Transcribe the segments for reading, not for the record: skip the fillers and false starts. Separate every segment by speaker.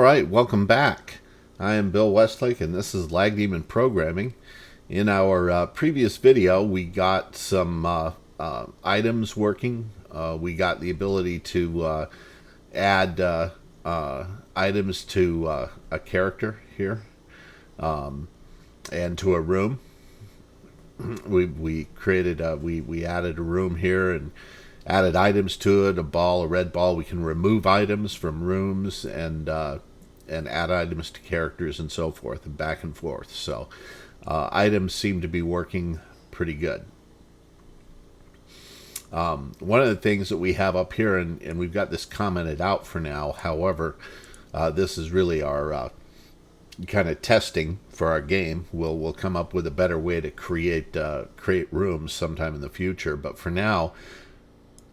Speaker 1: right, welcome back. I am Bill Westlake, and this is Lag Demon Programming. In our previous video, we got some items working. We got the ability to add items to a character here and to a room. We created we added a room here and added items to it, a red ball. We can remove items from rooms and add items to characters and so forth, and back and forth. So items seem to be working pretty good. One of the things that we have up here, and we've got this commented out for now, however, this is really our kind of testing for our game. We'll come up with a better way to create rooms sometime in the future. But for now,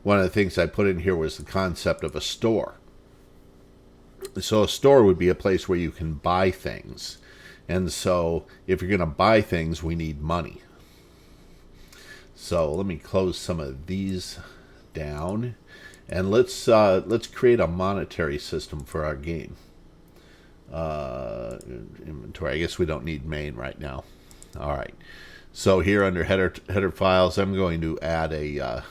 Speaker 1: one of the things I put in here was the concept of a store. So a store would be a place where you can buy things. And so if you're going to buy things, we need money. So let me close some of these down. And let's create a monetary system for our game. Inventory. I guess we don't need main right now. All right. So here under header files, I'm going to add a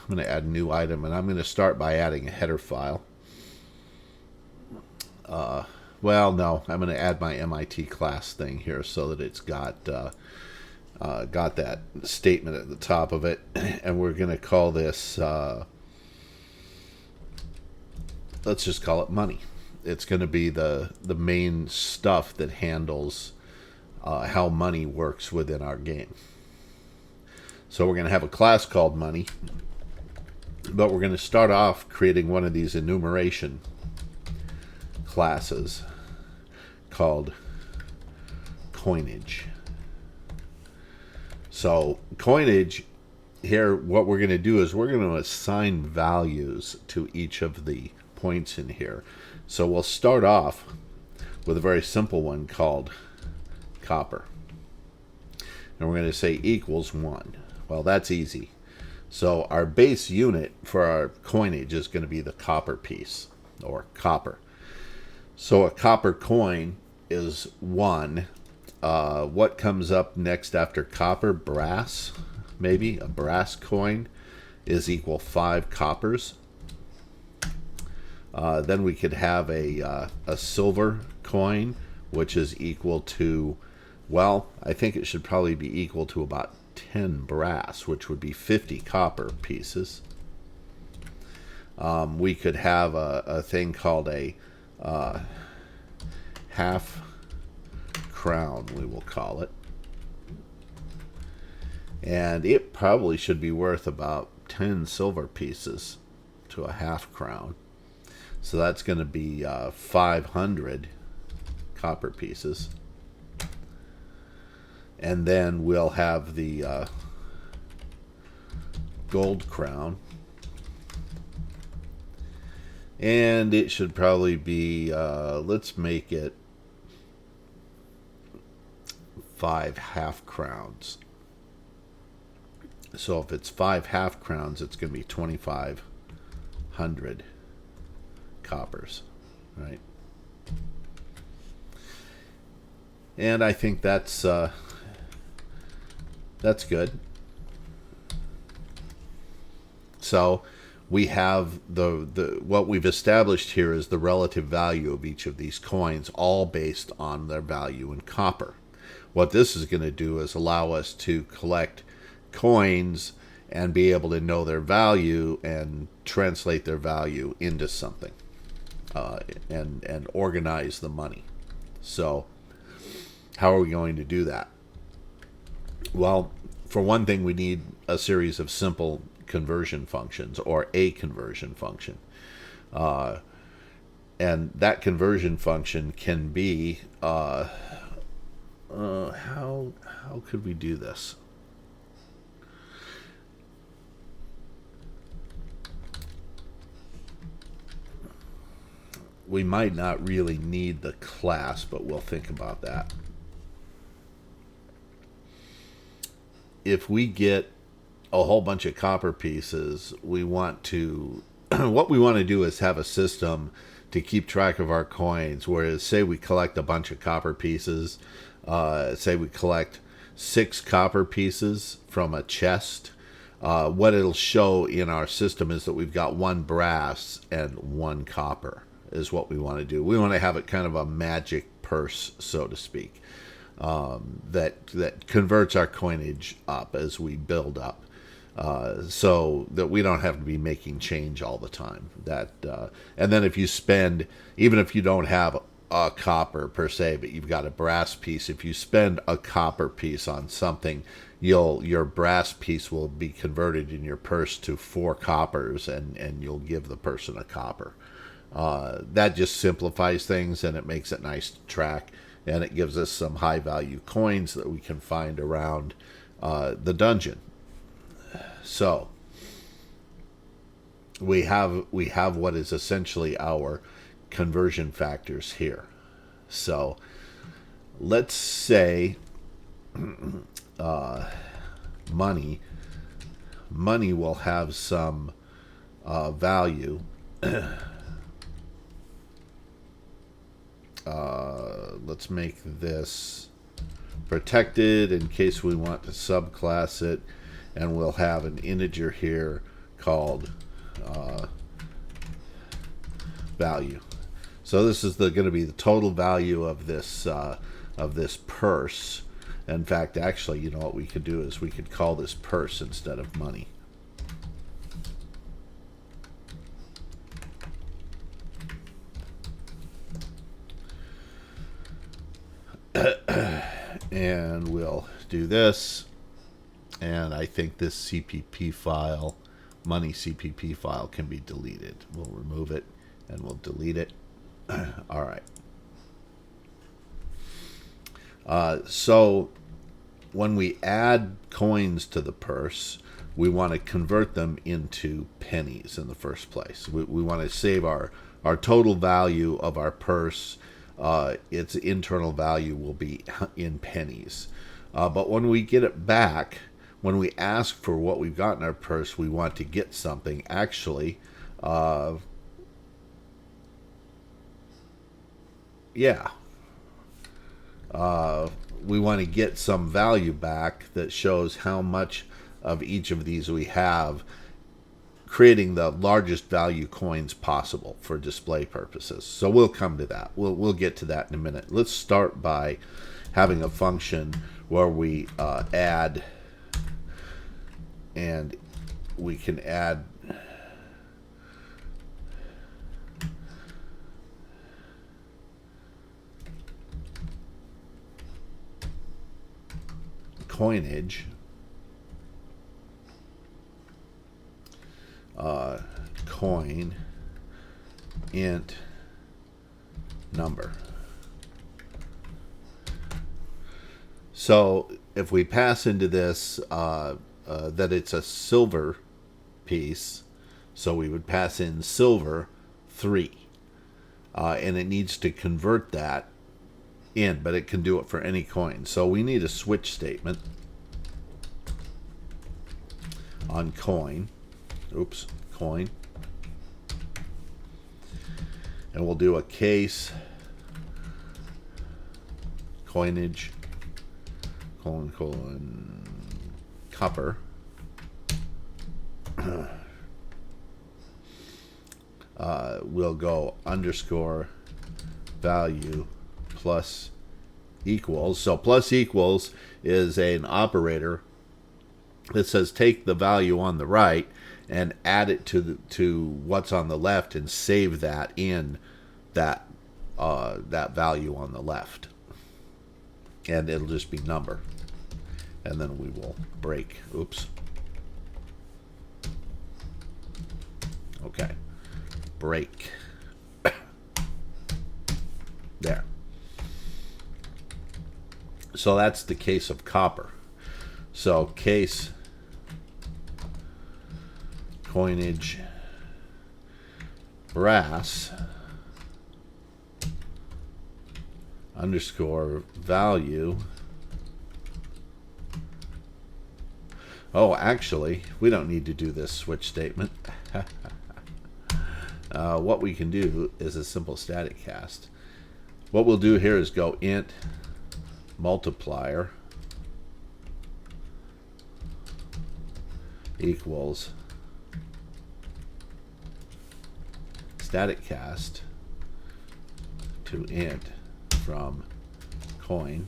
Speaker 1: new item, and I'm going to start by adding a header file. Well, no, I'm going to add my MIT class thing here so that it's got that statement at the top of it, and we're going to call this. Let's just call it money. It's going to be the main stuff that handles how money works within our game. So we're going to have a class called money, but we're going to start off creating one of these enumeration classes called coinage. So coinage here, what we're going to do is we're going to assign values to each of the points in here. So we'll start off with a very simple one called copper. And we're going to say equals 1. Well, that's easy. So our base unit for our coinage is going to be the copper piece, or copper. So a copper coin is 1. What comes up next after copper? Brass, maybe. A brass coin is equal 5 coppers. Then we could have a silver coin, which is equal to, well, I think it should probably be equal to about 10 brass, which would be 50 copper pieces. We could have a thing called a half crown, we will call it. And it probably should be worth about 10 silver pieces to a half crown. So that's going to be 500 copper pieces. And then we'll have the gold crown. And it should probably be, let's make it 5 half crowns. So if it's 5 half crowns, it's going to be 2,500 coppers, right? And I think that's good. So we have the what we've established here is the relative value of each of these coins, all based on their value in copper. What this is going to do is allow us to collect coins and be able to know their value and translate their value into something, and organize the money. So how are we going to do that? Well, for one thing, we need a series of simple conversion functions, or a conversion function. And that conversion function can be, how could we do this? We might not really need the class, but we'll think about that. If we get a whole bunch of copper pieces, we want to what we want to do is have a system to keep track of our coins. Whereas, say we collect a bunch of copper pieces, say we collect 6 copper pieces from a chest, what it'll show in our system is that we've got 1 brass and 1 copper is what we want to do. We want to have it kind of a magic purse, so to speak, that converts our coinage up as we build up, so that we don't have to be making change all the time. And then if you spend, even if you don't have a copper per se, but you've got a brass piece, if you spend a copper piece on something, your brass piece will be converted in your purse to 4 coppers, and you'll give the person a copper. That just simplifies things, and it makes it nice to track, and it gives us some high value coins that we can find around the dungeon. So we have what is essentially our conversion factors here. So let's say money will have some value. Let's make this protected in case we want to subclass it, and we'll have an integer here called value. So this is going to be the total value of this purse. In fact, actually, you know what we could do is we could call this purse instead of money. And we'll do this, and I think this CPP file, money CPP file, can be deleted. We'll remove it and we'll delete it. All right. So when we add coins to the purse, we want to convert them into pennies in the first place. We want to save our total value of our purse. Its internal value will be in pennies. But when we get it back, when we ask for what we've got in our purse, we want to get something. Actually, we want to get some value back that shows how much of each of these we have, creating the largest value coins possible for display purposes. So we'll come to that. We'll get to that in a minute. Let's start by having a function where we add, and we can add coinage, coin int number. So if we pass into this that it's a silver piece, so we would pass in silver 3, and it needs to convert that in, but it can do it for any coin. So we need a switch statement on coin. Oops, coin. And we'll do a case coinage colon copper. We'll go underscore value plus equals. So plus equals is an operator that says take the value on the right and add it to what's on the left and save that in that value on the left, and it'll just be number, and then we will break. Oops. Okay. Break. There. So that's the case of copper. So case coinage brass underscore value. Oh, actually, we don't need to do this switch statement. what we can do is a simple static cast. What we'll do here is go int multiplier equals static cast to int from coin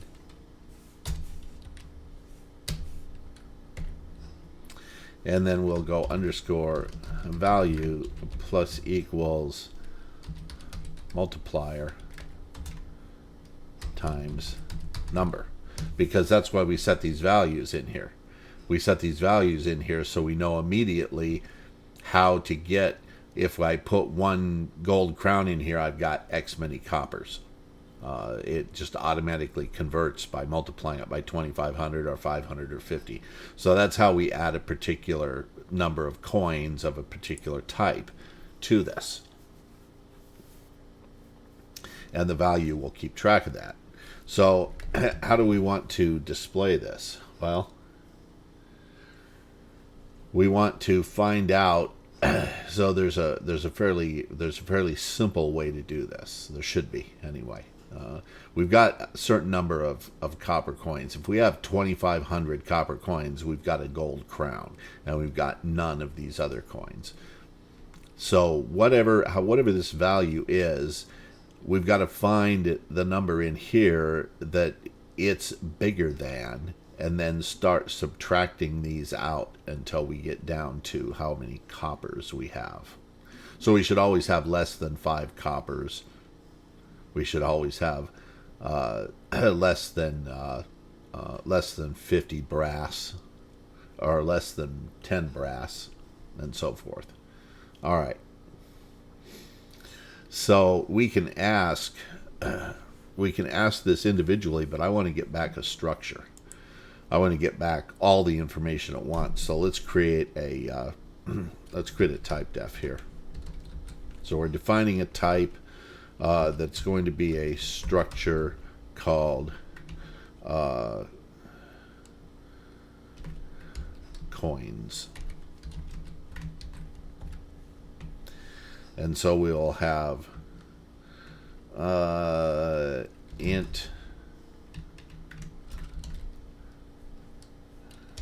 Speaker 1: and then we'll go underscore value plus equals multiplier times number, because that's why we set these values in here. We set these values in here so we know immediately how to get, if I put 1 gold crown in here, I've got X many coppers. It just automatically converts by multiplying it by 2,500 or 500 or 50. So that's how we add a particular number of coins of a particular type to this. And the value will keep track of that. So how do we want to display this? Well, we want to find out. So there's a fairly simple way to do this. There should be, anyway. We've got a certain number of copper coins. If we have 2,500 copper coins, we've got a gold crown, and we've got none of these other coins. So whatever this value is, we've got to find the number in here that it's bigger than, and then start subtracting these out until we get down to how many coppers we have. So we should always have less than 5 coppers. We should always have less than 50 brass, or less than 10 brass, and so forth. All right. So we can ask this individually, but I want to get back a structure. I want to get back all the information at once. So let's create a type def here. So we're defining a type that's going to be a structure called coins. And so we'll have int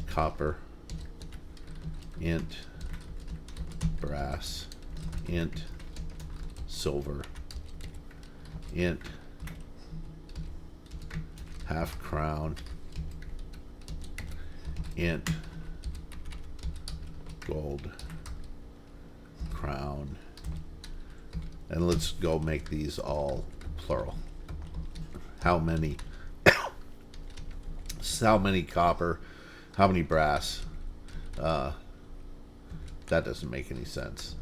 Speaker 1: copper, int brass, int silver, int half crown, int gold crown, and let's go make these all plural. How many copper, how many brass? That doesn't make any sense.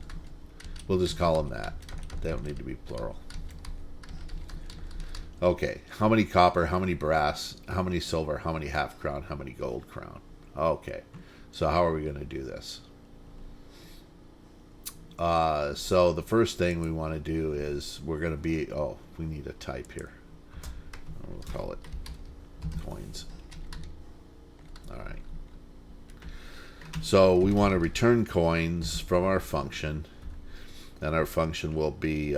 Speaker 1: We'll just call them that. They don't need to be plural. Okay, how many copper, how many brass, how many silver, how many half crown, how many gold crown? Okay, so how are we going to do this? So the first thing we want to do is we need a type here. We'll call it coins. All right. So we want to return coins from our function, and our function will be,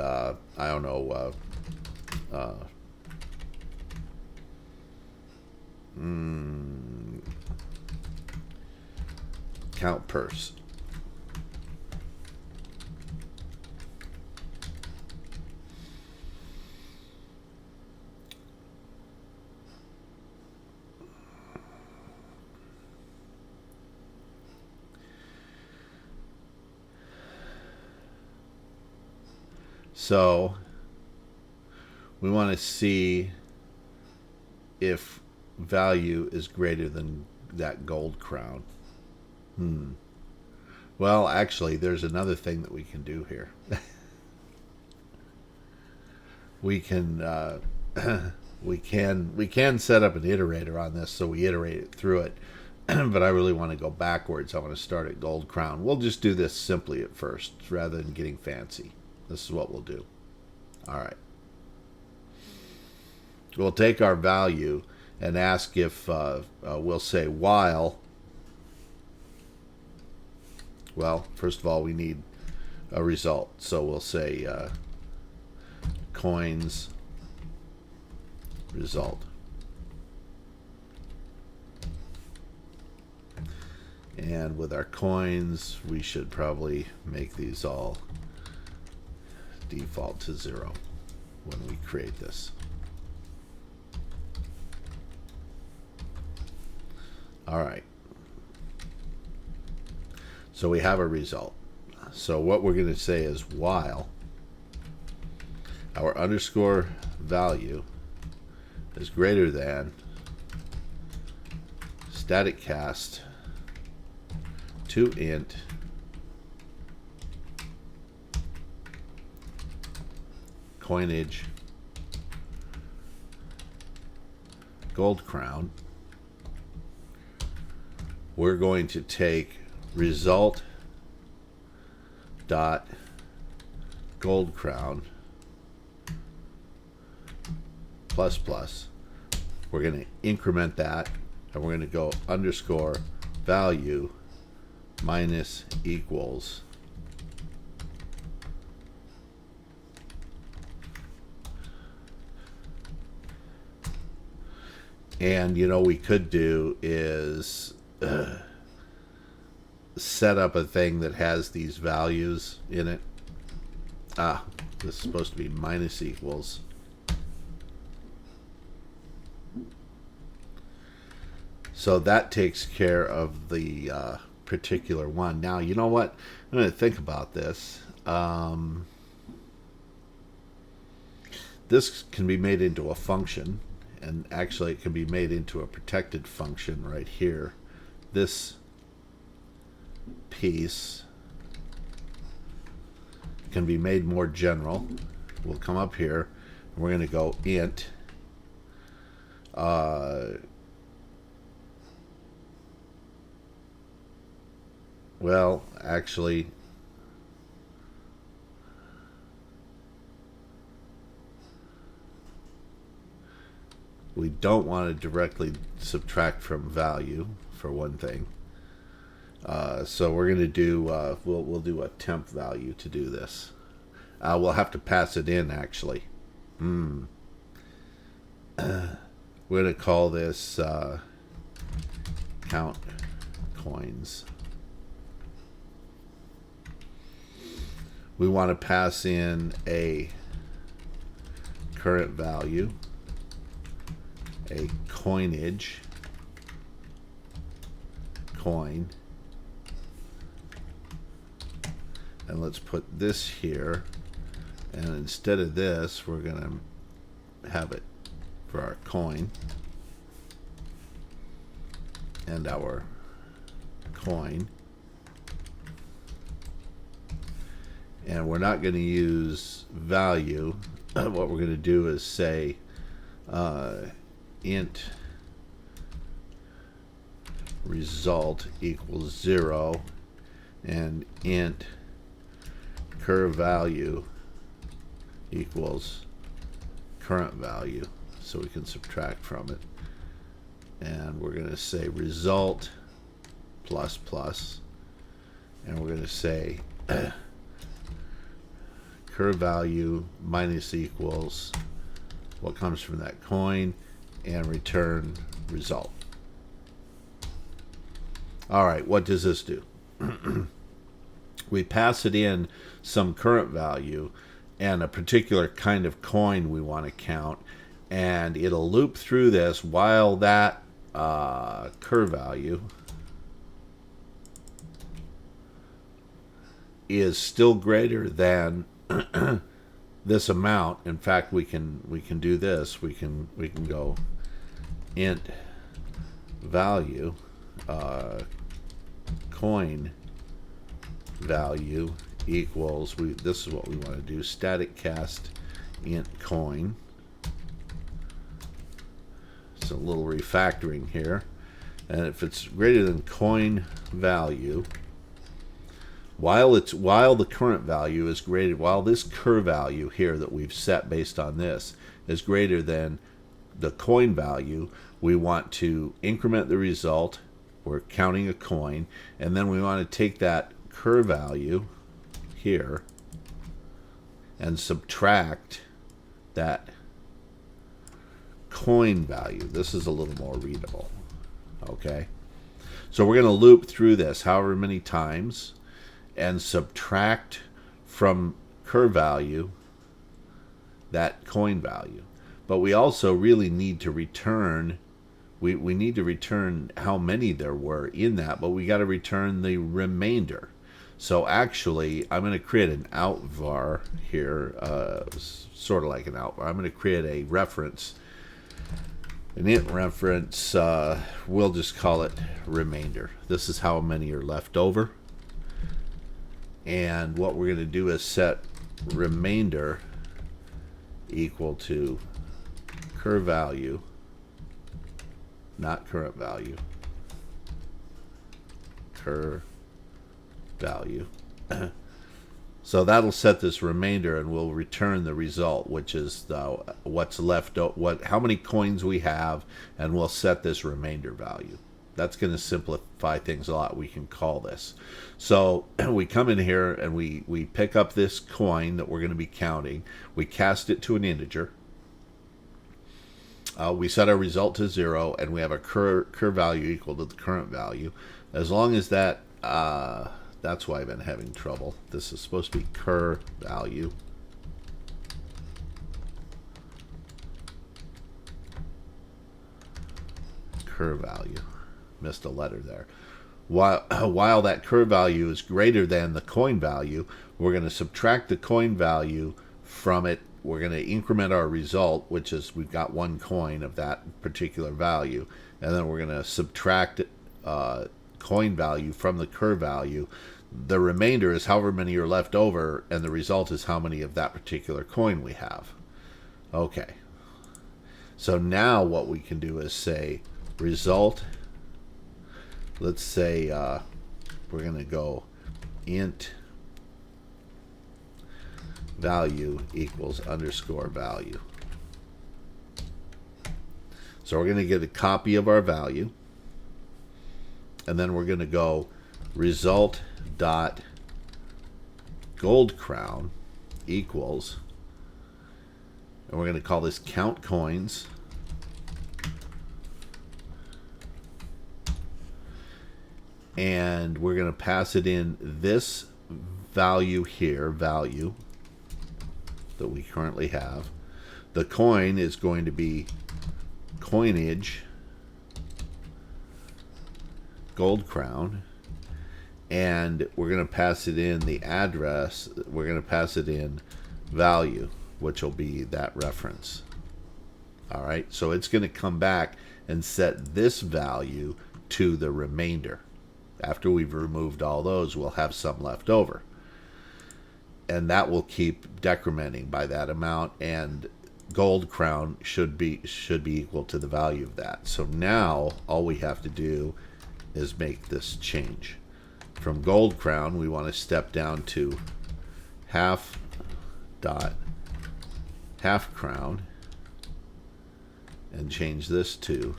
Speaker 1: count purse. So we want to see if value is greater than that gold crown. Well, actually, there's another thing that we can do here. we can set up an iterator on this, so we iterate it through it. But I really want to go backwards. I want to start at gold crown. We'll just do this simply at first, rather than getting fancy. This is what we'll do. All right. We'll take our value and ask if we'll say while. Well, first of all, we need a result. So we'll say coins result. And with our coins, we should probably make these all default to 0 when we create this. All right. So we have a result. So what we're going to say is while our underscore value is greater than static cast to int coinage gold crown, we're going to take result dot gold crown plus plus. We're going to increment that, and we're going to go underscore value minus equals and we could do is set up a thing that has these values in it. This is supposed to be minus equals. So that takes care of the particular one. Now, you know what? I'm going to think about this. This can be made into a function, and actually it can be made into a protected function right here. This piece can be made more general. We'll come up here, and we're going to go int well, actually, we don't want to directly subtract from value, for one thing. So we're going to do, we'll do a temp value to do this. We'll have to pass it in, actually. We're going to call this count coins. We want to pass in a current value, a coinage, coin, and let's put this here, and instead of this we're going to have it for our coin and our coin. And we're not going to use value. What we're going to do is say int result equals 0 and int curve value equals current value, so we can subtract from it. And we're going to say result plus plus, and we're going to say curve value minus equals what comes from that coin, and return result. All right, what does this do? We pass it in some current value and a particular kind of coin we want to count, and it'll loop through this while that curve value is still greater than this amount. In fact, we can do this. We can go int value coin value equals, this is what we want to do, static cast int coin. It's a little refactoring here, and if it's greater than coin value, while the current value is greater, while this curve value here that we've set based on this is greater than the coin value, we want to increment the result. We're counting a coin, and then we want to take that curve value here and subtract that coin value. This is a little more readable. Okay? So we're going to loop through this however many times and subtract from curve value that coin value. But we also really need to return, we need to return how many there were in that, but we got to return the remainder. So actually, I'm going to create an outvar here, sort of like an outvar. I'm going to create a reference, an int reference, we'll just call it remainder. This is how many are left over. And what we're going to do is set remainder equal to curve value, not current value, curve value. So that'll set this remainder, and we'll return the result, which is what's left, how many coins we have, and we'll set this remainder value. That's going to simplify things a lot. We can call this. So we come in here and we pick up this coin that we're going to be counting. We cast it to an integer. We set our result to 0, and we have a curve value equal to the current value. As long as that, that's why I've been having trouble. This is supposed to be curve value. Curve value. Missed a letter there. While that curve value is greater than the coin value, we're going to subtract the coin value from it. We're going to increment our result, which is we've got one coin of that particular value, and then we're going to subtract coin value from the curve value. The remainder is however many are left over, and the result is how many of that particular coin we have. Okay. So now what we can do is say result. Let's say we're going to go int value equals underscore value. So we're going to get a copy of our value, and then we're going to go result dot gold crown equals, and we're going to call this count coins. And we're going to pass it in this value here, value that we currently have. The coin is going to be coinage gold crown, and we're going to pass it in the address. We're going to pass it in value, which will be that reference. All right, so it's going to come back and set this value to the remainder. After we've removed all those, we'll have some left over. And that will keep decrementing by that amount, and gold crown should be equal to the value of that. So now all we have to do is make this change. From gold crown, we want to step down to half crown and change this to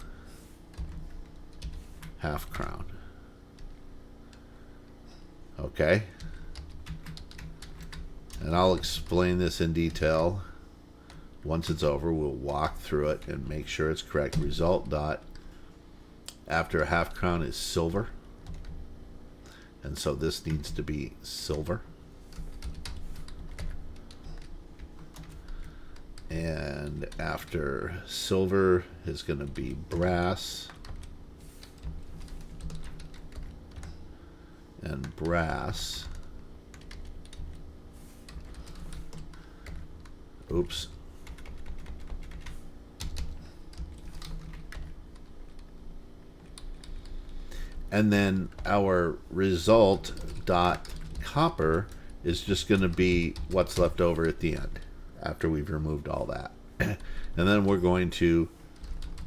Speaker 1: half crown. Okay, and I'll explain this in detail once it's over. We'll walk through it and make sure it's correct. Result dot after a half crown is silver, and so this needs to be silver, and after silver is going to be brass, and brass. Oops. And then our result dot copper is just going to be what's left over at the end after we've removed all that. And then we're going to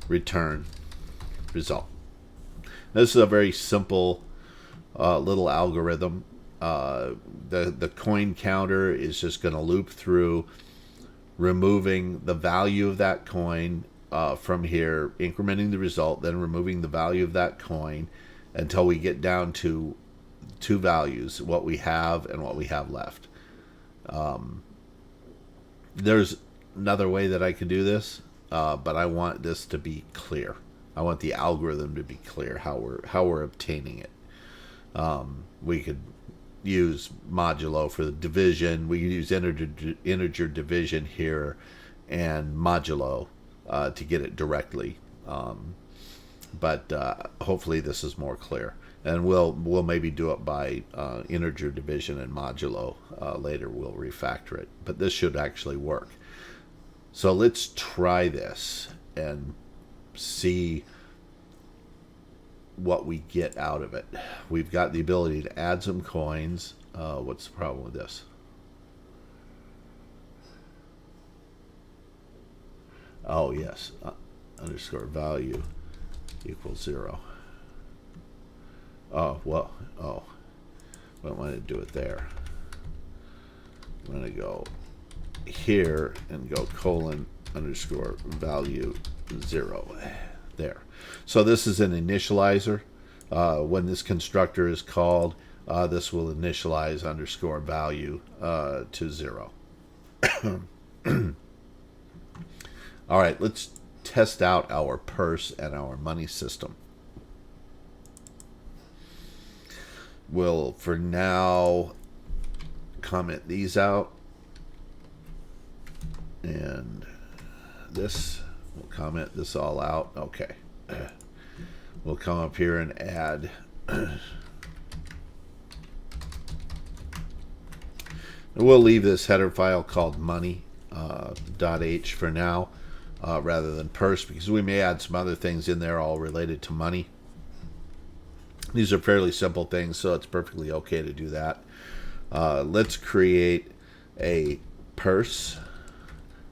Speaker 1: return result. This is a very simple little algorithm. The coin counter is just going to loop through, removing the value of that coin from here, incrementing the result, then removing the value of that coin until we get down to two values, what we have and what we have left. There's another way that I could do this, but I want this to be clear. I want the algorithm to be clear how we're obtaining it. We could use modulo for the division. We could use integer division here and modulo to get it directly. But hopefully this is more clear. And we'll maybe do it by integer division and modulo later. We'll refactor it, but this should actually work. So let's try this and see what we get out of it. We've got the ability to add some coins. What's the problem with this? Oh yes, underscore value equals 0. Oh, well, oh, I don't want to do it there. I'm going to go here and go colon underscore value 0. There. So this is an initializer. When this constructor is called, this will initialize underscore value to 0. All right, let's test out our purse and our money system. We'll, for now, comment these out. And this, we'll comment this all out. Okay. We'll come up here and add. We'll leave this header file called money.h for now, rather than purse, because we may add some other things in there all related to money. These are fairly simple things, so it's perfectly okay to do that. Let's create a purse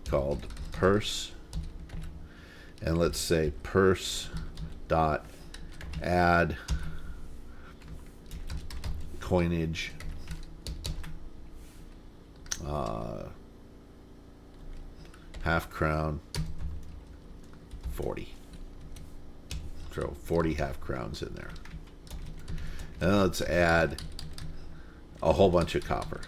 Speaker 1: called purse, and let's say purse dot add coinage half crown 40. Throw 40 half crowns in there. And let's add a whole bunch of copper.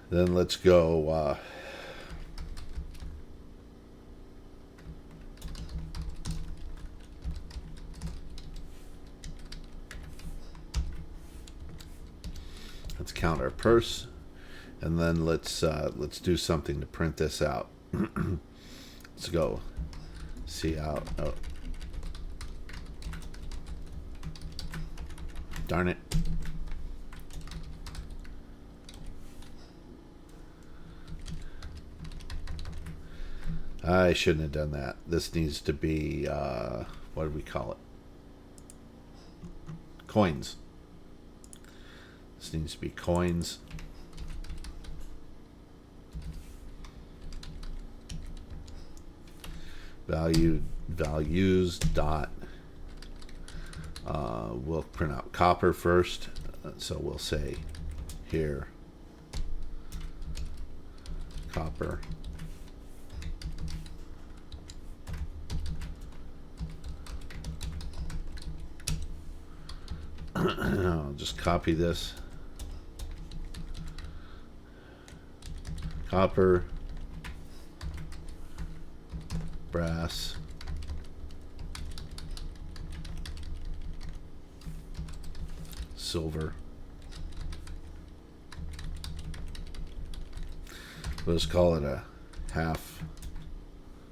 Speaker 1: Then let's go let's count our purse. And then let's do something to print this out. Let's go see out. Oh, darn it! I shouldn't have done that. This needs to be what do we call it? Coins. This needs to be coins. Values dot we'll print out copper first, so we'll say here copper I'll just copy this. Copper, brass, silver. Let's call it a half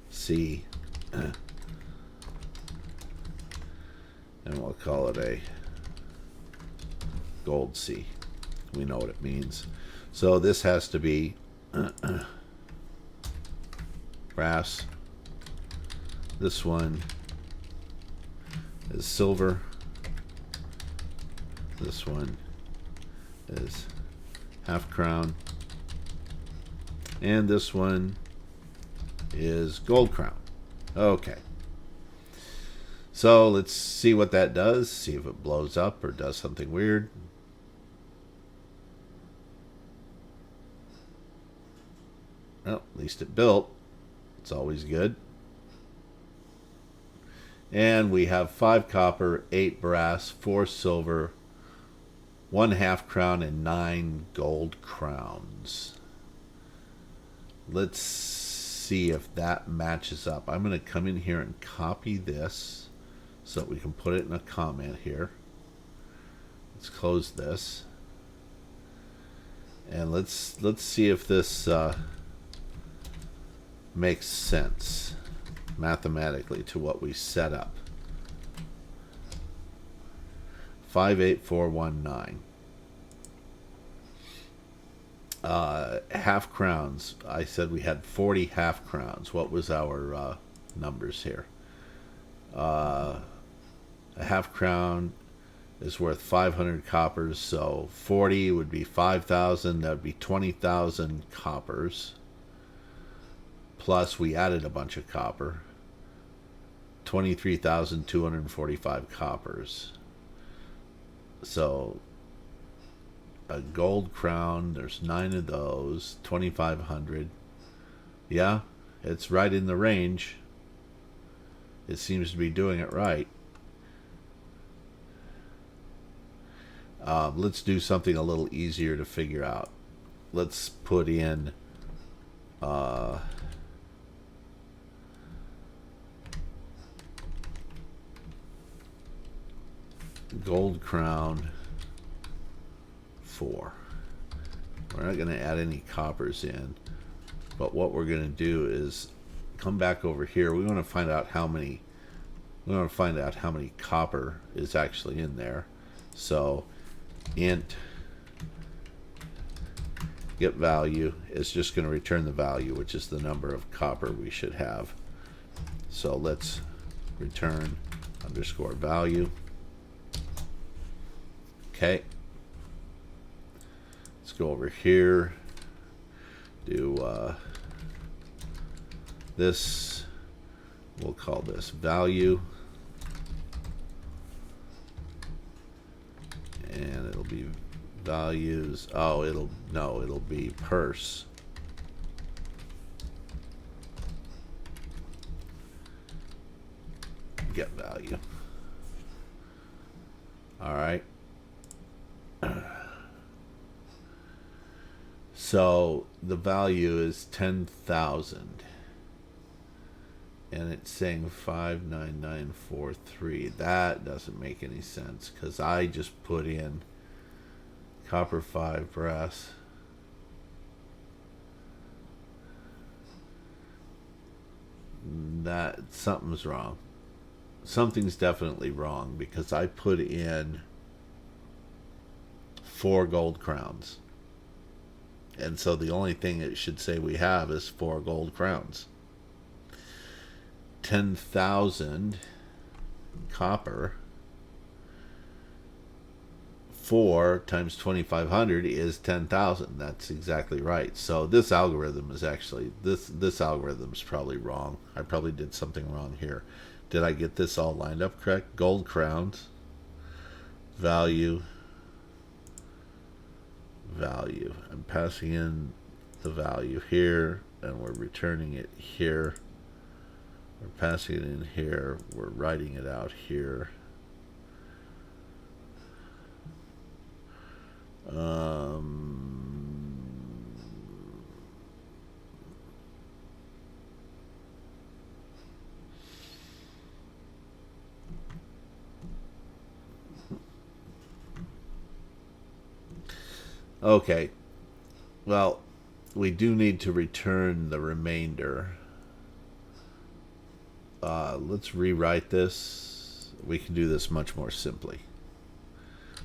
Speaker 1: C. And we'll call it a gold C. We know what it means. So this has to be brass. This one is silver. This one is half crown. And this one is gold crown. Okay. So let's see what that does. See if it blows up or does something weird. Well, at least it built. It's always good. And we have 5 copper, 8 brass, 4 silver, 1 half crown, and 9 gold crowns. Let's see if that matches up. I'm going to come in here and copy this so that we can put it in a comment here. Let's close this. And let's see if this makes sense mathematically to what we set up. 58419. Half crowns. I said we had 40 half crowns. What was our numbers here? A half crown is worth 500 coppers, so 40 would be 5,000. That would be 20,000 coppers. Plus, we added a bunch of copper. 23,245 coppers. So, a gold crown, there's 9 of those, 2,500. Yeah, it's right in the range. It seems to be doing it right. Let's do something a little easier to figure out. Let's put in gold crown 4. We're not going to add any coppers in, but what we're going to do is come back over here. We want to find out how many copper is actually in there. So int get value is just going to return the value, which is the number of copper we should have. So let's return underscore value. Okay. Let's go over here, do this, we'll call this value, and it'll be values, it'll be purse. Get value. All right. So the value is 10,000, and it's saying 59943. That doesn't make any sense because I just put in copper 5 brass. That something's wrong. Something's definitely wrong because I put in 4 gold crowns. And so the only thing it should say we have is 4 gold crowns. 10,000 copper. 4 times 2,500 is 10,000. That's exactly right. So this algorithm is actually, this algorithm is probably wrong. I probably did something wrong here. Did I get this all lined up correct? Gold crowns. Value. Value. I'm passing in the value here, and we're returning it here. We're passing it in here. We're writing it out here. Okay. Well, we do need to return the remainder. Let's rewrite this. We can do this much more simply.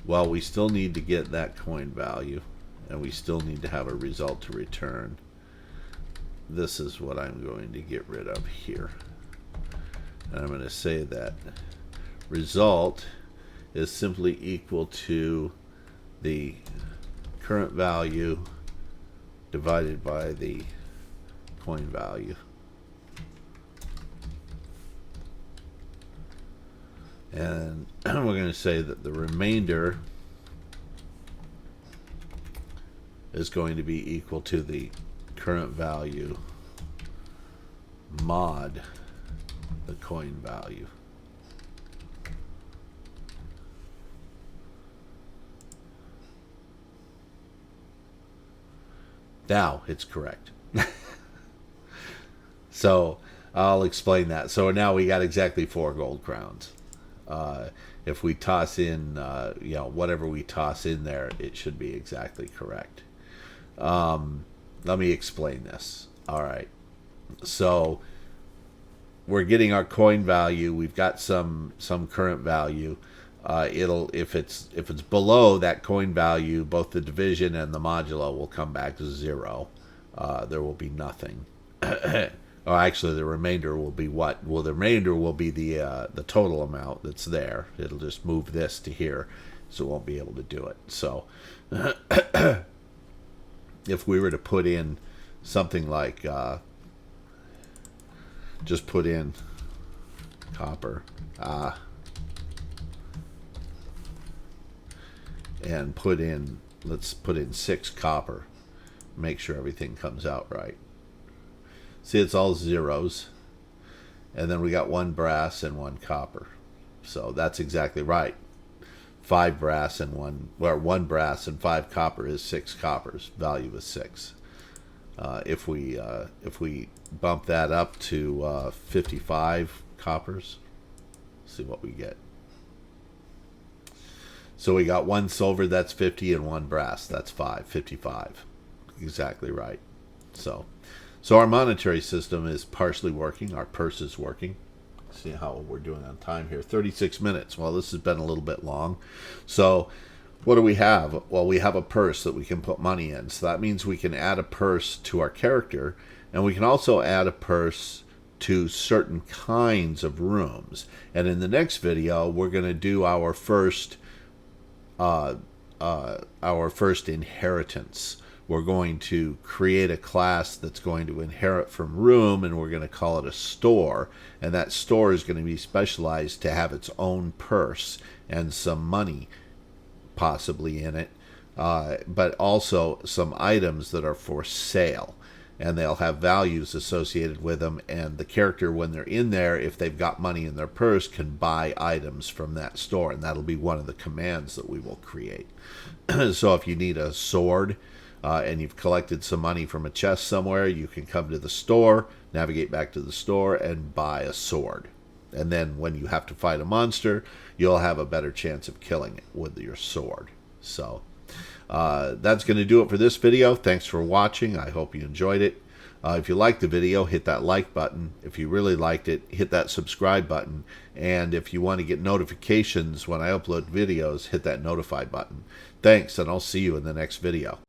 Speaker 1: Well, we still need to get that coin value, and we still need to have a result to return. This is what I'm going to get rid of here. And I'm going to say that result is simply equal to the current value divided by the coin value. And we're going to say that the remainder is going to be equal to the current value mod the coin value. Now it's correct. So I'll explain that. So now we got exactly 4 gold crowns. If we toss in, whatever we toss in there, it should be exactly correct. Let me explain this. All right. So we're getting our coin value. We've got some current value. If it's below that coin value, both the division and the modulo will come back to 0. There will be nothing. Oh, actually, the remainder will be what? Well, the remainder will be the total amount that's there. It'll just move this to here, so it won't be able to do it. So, if we were to put in something like, just put in copper, and let's put in 6 copper. Make sure everything comes out right. See, it's all zeros. And then we got 1 brass and 1 copper. So that's exactly right. 1 brass and 5 copper is 6 coppers. Value is 6. If we bump that up to 55 coppers, see what we get. So we got 1 silver, that's 50, and 1 brass, that's 55. Exactly right. So our monetary system is partially working. Our purse is working. See how we're doing on time here. 36 minutes. Well, this has been a little bit long. So what do we have? Well, we have a purse that we can put money in. So that means we can add a purse to our character, and we can also add a purse to certain kinds of rooms. And in the next video, we're going to do our first inheritance. We're going to create a class that's going to inherit from room, and we're going to call it a store. And that store is going to be specialized to have its own purse and some money possibly in it, but also some items that are for sale. And they'll have values associated with them. And the character, when they're in there, if they've got money in their purse, can buy items from that store. And that'll be one of the commands that we will create. So if you need a sword, and you've collected some money from a chest somewhere, you can come to the store, navigate back to the store, and buy a sword. And then when you have to fight a monster, you'll have a better chance of killing it with your sword. So that's going to do it for this video. Thanks for watching. I hope you enjoyed it. If you liked the video, hit that like button. If you really liked it, hit that subscribe button. And if you want to get notifications when I upload videos, hit that notify button. Thanks, and I'll see you in the next video.